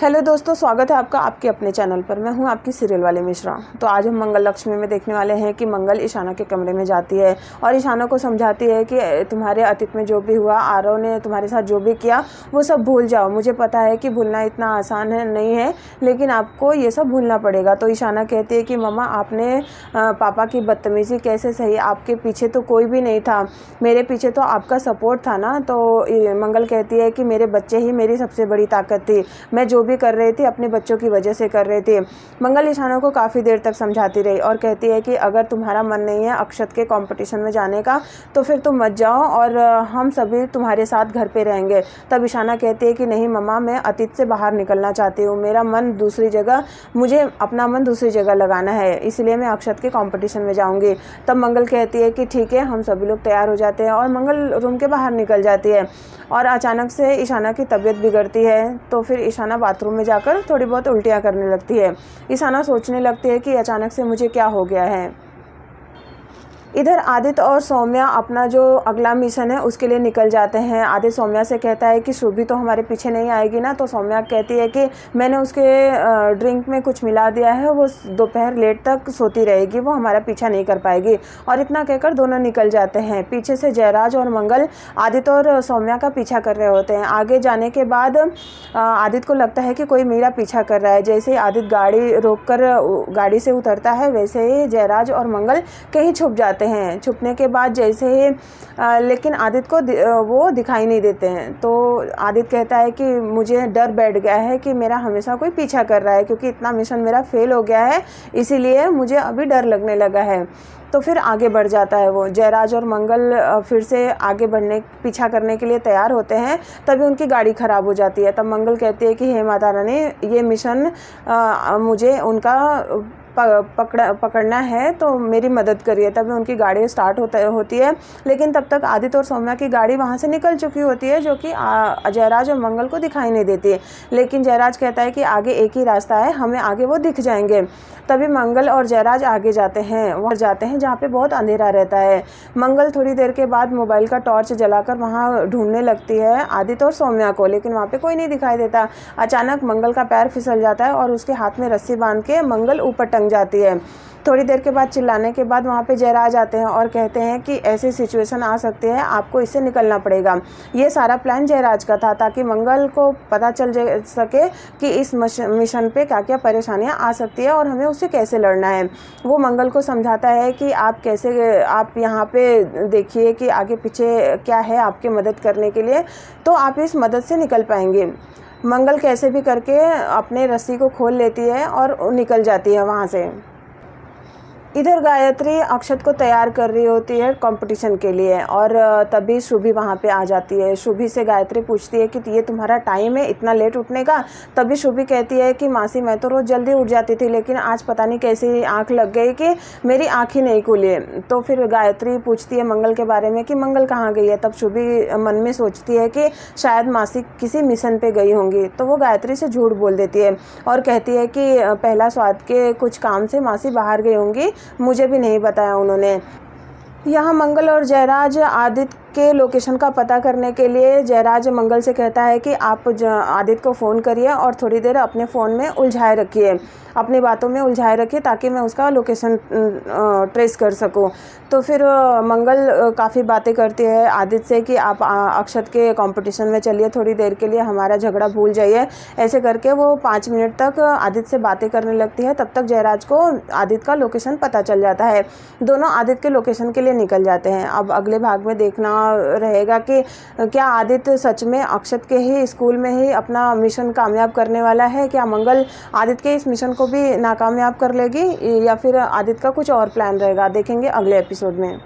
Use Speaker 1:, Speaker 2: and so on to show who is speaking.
Speaker 1: Hello दोस्तों, स्वागत है आपका आपके अपने चैनल पर। मैं हूं आपकी सीरियल वाली मिश्रा। तो आज हम मंगल लक्ष्मी में देखने वाले हैं कि मंगल ईशाना के कमरे में जाती है और ईशाना को समझाती है कि तुम्हारे अतीत में जो भी हुआ, आरव ने तुम्हारे साथ जो भी किया वो सब भूल जाओ। मुझे पता है कि भूलना इतना आसान नहीं है, लेकिन आपको ये सब भूलना पड़ेगा। तो ईशाना कहती है कि मम्मा, आपने पापा की बदतमीज़ी कैसे सही? आपके पीछे तो कोई भी नहीं था, मेरे पीछे तो आपका सपोर्ट था ना। तो मंगल कहती है कि मेरे बच्चे ही मेरी सबसे बड़ी ताकत थी, मैं जो भी कर रही थी अपने बच्चों की वजह से कर रही थी। मंगल ईशाना को काफ़ी देर तक समझाती रही और कहती है कि अगर तुम्हारा मन नहीं है अक्षत के कंपटीशन में जाने का तो फिर तुम मत जाओ और हम सभी तुम्हारे साथ घर पे रहेंगे। तब ईशाना कहती है कि नहीं मम्मा, मैं अतीत से बाहर निकलना चाहती हूँ, मेरा मन दूसरी जगह, मुझे अपना मन दूसरी जगह लगाना है, इसलिए मैं अक्षत के कंपटीशन में जाऊँगी। तब मंगल कहती है कि ठीक है। हम सभी लोग तैयार हो जाते हैं और मंगल रूम के बाहर निकल जाती है और अचानक से ईशाना की तबीयत बिगड़ती है। तो फिर ईशाना बाथरूम में जाकर थोड़ी बहुत उल्टियाँ करने लगती है। ईशाना सोचने लगती है कि अचानक से मुझे क्या हो गया है। इधर आदित्य और सौम्या अपना जो अगला मिशन है उसके लिए निकल जाते हैं। आदित्य सौम्या से कहता है कि शुभी तो हमारे पीछे नहीं आएगी ना। तो सौम्या कहती है कि मैंने उसके ड्रिंक में कुछ मिला दिया है, वो दोपहर लेट तक सोती रहेगी, वो हमारा पीछा नहीं कर पाएगी। और इतना कहकर दोनों निकल जाते हैं। पीछे से जयराज और मंगल आदित्य और सौम्या का पीछा कर रहे होते हैं। आगे जाने के बाद आदित्य को लगता है कि कोई मेरा पीछा कर रहा है। जैसे ही आदित्य गाड़ी रोककर गाड़ी से उतरता है वैसे ही जयराज और मंगल कहीं छुप जाते हैं। छुपने के बाद जैसे ही लेकिन आदित्य को वो दिखाई नहीं देते हैं। तो आदित्य कहता है कि मुझे डर बैठ गया है कि मेरा हमेशा कोई पीछा कर रहा है, क्योंकि इतना मिशन मेरा फेल हो गया है, इसीलिए मुझे अभी डर लगने लगा है। तो फिर आगे बढ़ जाता है वो। जयराज और मंगल फिर से आगे बढ़ने पीछा करने के लिए तैयार होते हैं, तभी उनकी गाड़ी ख़राब हो जाती है। तब मंगल कहती है कि हे माता रानी, ये मिशन मुझे उनका पकड़ना है, तो मेरी मदद करिए। तभी उनकी गाड़ी स्टार्ट होती है, लेकिन तब तक आदित्य और सौम्या की गाड़ी वहाँ से निकल चुकी होती है, जो कि जयराज और मंगल को दिखाई नहीं देती है। लेकिन जयराज कहता है कि आगे एक ही रास्ता है, हमें आगे वो दिख जाएंगे। तभी मंगल और जयराज आगे जाते हैं, वहाँ जाते हैं जहाँ पे बहुत अंधेरा रहता है। मंगल थोड़ी देर के बाद मोबाइल का टॉर्च जलाकर वहाँ ढूंढने लगती है आदित्य और सौम्या को, लेकिन वहाँ पे कोई नहीं दिखाई देता। अचानक मंगल का पैर फिसल जाता है और उसके हाथ में रस्सी बांध के मंगल ऊपर टंग जाती है। थोड़ी देर के बाद चिल्लाने के बाद वहाँ पे जयराज आते हैं और कहते हैं कि ऐसी सिचुएशन आ सकती है, आपको इससे निकलना पड़ेगा। ये सारा प्लान जयराज का था, ताकि मंगल को पता चल सके कि इस मिशन पे क्या क्या परेशानियाँ आ सकती है और हमें उससे कैसे लड़ना है। वो मंगल को समझाता है कि आप यहाँ पे देखिए कि आगे पीछे क्या है आपके मदद करने के लिए, तो आप इस मदद से निकल पाएंगे। मंगल कैसे भी करके अपने रस्सी को खोल लेती है और निकल जाती है वहाँ से। इधर गायत्री अक्षत को तैयार कर रही होती है कंपटीशन के लिए और तभी शुभी वहाँ पे आ जाती है। शुभी से गायत्री पूछती है कि ये तुम्हारा टाइम है इतना लेट उठने का? तभी शुभी कहती है कि मासी, मैं तो रोज़ जल्दी उठ जाती थी, लेकिन आज पता नहीं कैसी आँख लग गई कि मेरी आँख ही नहीं खुली। तो फिर गायत्री पूछती है मंगल के बारे में कि मंगल कहाँ गई है। तब शुभी मन में सोचती है कि शायद मासी किसी मिशन पर गई होंगी, तो वो गायत्री से झूठ बोल देती है और कहती है कि पहला स्वाद के कुछ काम से मासी बाहर गई होंगी, मुझे भी नहीं बताया उन्होंने। यहाँ मंगल और जयराज आदित्य के लोकेशन का पता करने के लिए जयराज मंगल से कहता है कि आप आदित्य को फ़ोन करिए और थोड़ी देर अपने फ़ोन में उलझाए रखिए, अपनी बातों में उलझाए रखिए, ताकि मैं उसका लोकेशन ट्रेस कर सकूं। तो फिर मंगल काफ़ी बातें करती है आदित्य से कि आप अक्षत के कंपटीशन में चलिए, थोड़ी देर के लिए हमारा झगड़ा भूल जाइए। ऐसे करके वो 5 मिनट तक आदित्य से बातें करने लगती है। तब तक जयराज को आदित्य का लोकेशन पता चल जाता है। दोनों आदित्य के लोकेशन के लिए निकल जाते हैं। अब अगले भाग में देखना रहेगा कि क्या आदित्य सच में अक्षत के ही स्कूल में ही अपना मिशन कामयाब करने वाला है? क्या मंगल आदित्य के इस मिशन को भी नाकामयाब कर लेगी, या फिर आदित्य का कुछ और प्लान रहेगा? देखेंगे अगले एपिसोड में।